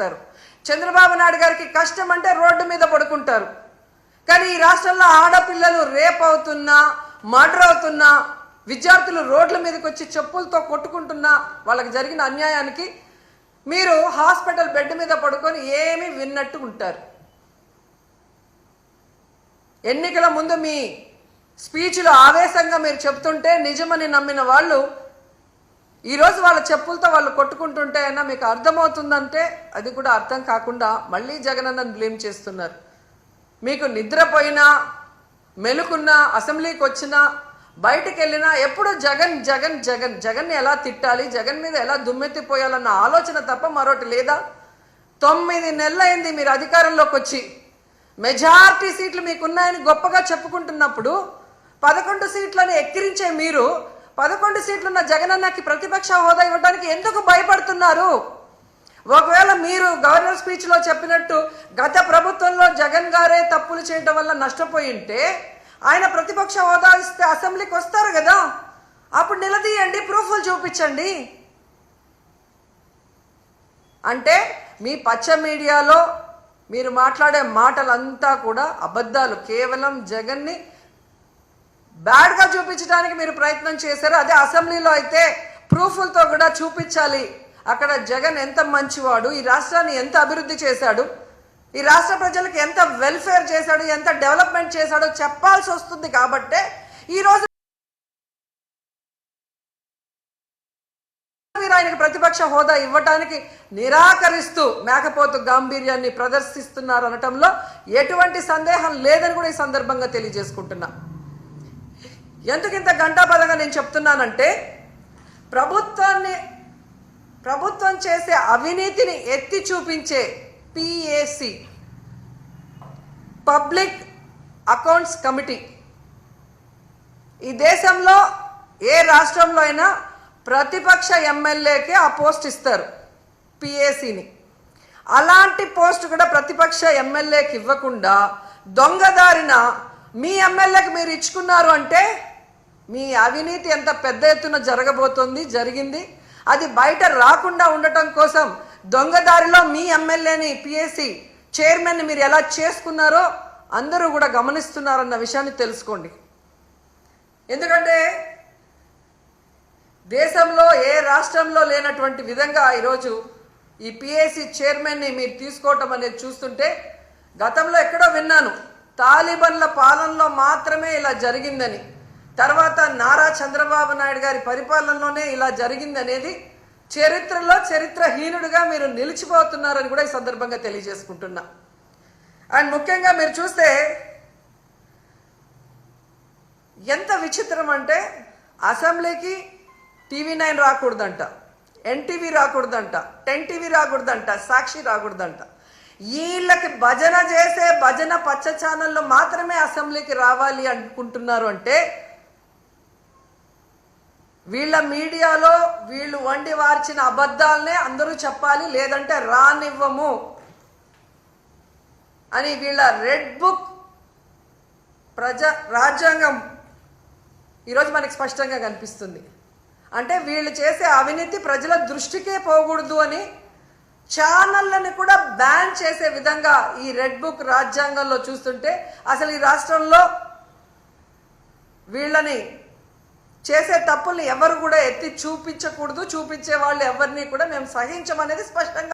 చేస్తారు. చంద్రబాబు నాయుడు గారికి కష్టం అంటే రోడ్డు మీద పడుకుంటారు. కానీ ఈ రాష్ట్రంలో ఆడపిల్లలు రేప్ అవుతున్నా, మర్డర్ అవుతున్నా, విద్యార్థులు రోడ్ల మీదకి వచ్చి చెప్పులతో కొట్టుకుంటున్నా వాళ్ళకి జరిగిన అన్యాయానికి మీరు హాస్పిటల్ బెడ్ మీద పడుకొని ఏమీ విన్నట్టు ఉంటారు. ఎన్నికల ముందు మీ స్పీచ్లో ఆవేశంగా మీరు చెప్తుంటే నిజమని నమ్మిన వాళ్ళు ఈరోజు వాళ్ళ చెప్పులతో వాళ్ళు కొట్టుకుంటుంటే అయినా మీకు అర్థమవుతుందంటే అది కూడా అర్థం కాకుండా మళ్ళీ జగనన్నను బ్లేమ్ చేస్తున్నారు. మీకు నిద్రపోయినా, మెలుకున్నా, అసెంబ్లీకి వచ్చినా, బయటకు వెళ్ళినా ఎప్పుడు జగన్ జగన్ జగన్ జగన్ని ఎలా తిట్టాలి, జగన్ మీద ఎలా దుమ్మెత్తిపోయాలన్న ఆలోచన తప్ప మరొకటి లేదా? 9 నెలలైంది మీరు అధికారంలోకి వచ్చి. మెజారిటీ సీట్లు మీకున్నాయని గొప్పగా చెప్పుకుంటున్నప్పుడు 11 సీట్లను ఎక్కిరించే మీరు 11 సీట్లున్న జగనన్నకి ప్రతిపక్ష హోదా ఇవ్వడానికి ఎందుకు భయపడుతున్నారు? ఒకవేళ మీరు గవర్నర్ స్పీచ్లో చెప్పినట్టు గత ప్రభుత్వంలో జగన్ గారే తప్పులు చేయడం వల్ల నష్టపోయి ఉంటే ఆయన ప్రతిపక్ష హోదా ఇస్తే అసెంబ్లీకి వస్తారు కదా, అప్పుడు నిలదీయండి, ప్రూఫ్లు చూపించండి. అంటే మీ పచ్చ మీడియాలో మీరు మాట్లాడే మాటలంతా కూడా అబద్ధాలు. కేవలం జగన్ని బ్యాడ్గా చూపించడానికి మీరు ప్రయత్నం చేశారు. అదే అసెంబ్లీలో అయితే ప్రూఫ్లతో కూడా చూపించాలి. అక్కడ జగన్ ఎంత మంచివాడు, ఈ రాష్ట్రాన్ని ఎంత అభివృద్ధి చేశాడు, ఈ రాష్ట్ర ప్రజలకు ఎంత వెల్ఫేర్ చేశాడు, ఎంత డెవలప్మెంట్ చేశాడో చెప్పాల్సి వస్తుంది. కాబట్టే ఈరోజు మీరు ఆయనకి ప్రతిపక్ష హోదా ఇవ్వటానికి నిరాకరిస్తూ మేకపోతు గాంభీర్యాన్ని ప్రదర్శిస్తున్నారు అనటంలో ఎటువంటి సందేహం లేదని కూడా ఈ సందర్భంగా తెలియజేసుకుంటున్నా. ఎందుకు ఇంత గంటాపదంగా నేను చెప్తున్నానంటే ప్రభుత్వం చేసే అవినీతిని ఎత్తి చూపించే PAC, పబ్లిక్ అకౌంట్స్ కమిటీ, ఈ దేశంలో ఏ రాష్ట్రంలో అయినా ప్రతిపక్ష ఎమ్మెల్యేకే ఆ పోస్ట్ ఇస్తారు, PACని. అలాంటి పోస్ట్ కూడా ప్రతిపక్ష ఎమ్మెల్యేకి ఇవ్వకుండా దొంగదారిన మీ ఎమ్మెల్యేకి మీరు ఇచ్చుకున్నారు అంటే మీ అవినీతి ఎంత పెద్ద ఎత్తున జరగబోతోంది, జరిగింది. అది బయట రాకుండా ఉండటం కోసం దొంగదారిలో మీ ఎమ్మెల్యేని PAC చైర్మన్ని మీరు ఎలా చేసుకున్నారో అందరూ కూడా గమనిస్తున్నారన్న విషయాన్ని తెలుసుకోండి. ఎందుకంటే దేశంలో ఏ రాష్ట్రంలో లేనటువంటి విధంగా ఈరోజు ఈ PAC చైర్మన్ని మీరు తీసుకోవటం అనేది చూస్తుంటే గతంలో ఎక్కడో విన్నాను, తాలిబన్ల పాలనలో మాత్రమే ఇలా జరిగిందని, తర్వాత నారా చంద్రబాబు నాయుడు గారి పరిపాలనలోనే ఇలా జరిగింది అనేది చరిత్రలో చరిత్రహీనుడిగా మీరు నిలిచిపోతున్నారని కూడా ఈ సందర్భంగా తెలియజేసుకుంటున్నా. అండ్ ముఖ్యంగా మీరు చూస్తే ఎంత విచిత్రం అంటే అసెంబ్లీకి TV9 రాకూడదంట, NTV రాకూడదంట, 10TV రాకూడదంట, సాక్షి రాకూడదంట. వీళ్ళకి భజన చేసే భజన పచ్చ ఛానల్లో మాత్రమే అసెంబ్లీకి రావాలి అనుకుంటున్నారు అంటే వీళ్ళ మీడియాలో వీళ్ళు వండి వార్చిన అబద్ధాలనే అందరూ చెప్పాలి, లేదంటే రానివ్వము అని వీళ్ళ రెడ్ బుక్ రాజ్యాంగం ఈరోజు మనకి స్పష్టంగా కనిపిస్తుంది. అంటే వీళ్ళు చేసే అవినీతి ప్రజల దృష్టికే పోకూడదు అని ఛానళ్ళని కూడా బ్యాన్ చేసే విధంగా ఈ రెడ్ బుక్ రాజ్యాంగంలో చూస్తుంటే అసలు ఈ రాష్ట్రంలో వీళ్ళని చేసే తప్పుల్ని ఎవరు కూడా ఎత్తి చూపించకూడదు, చూపించే వాళ్ళు ఎవరిని కూడా మేము సహించమనేది స్పష్టంగా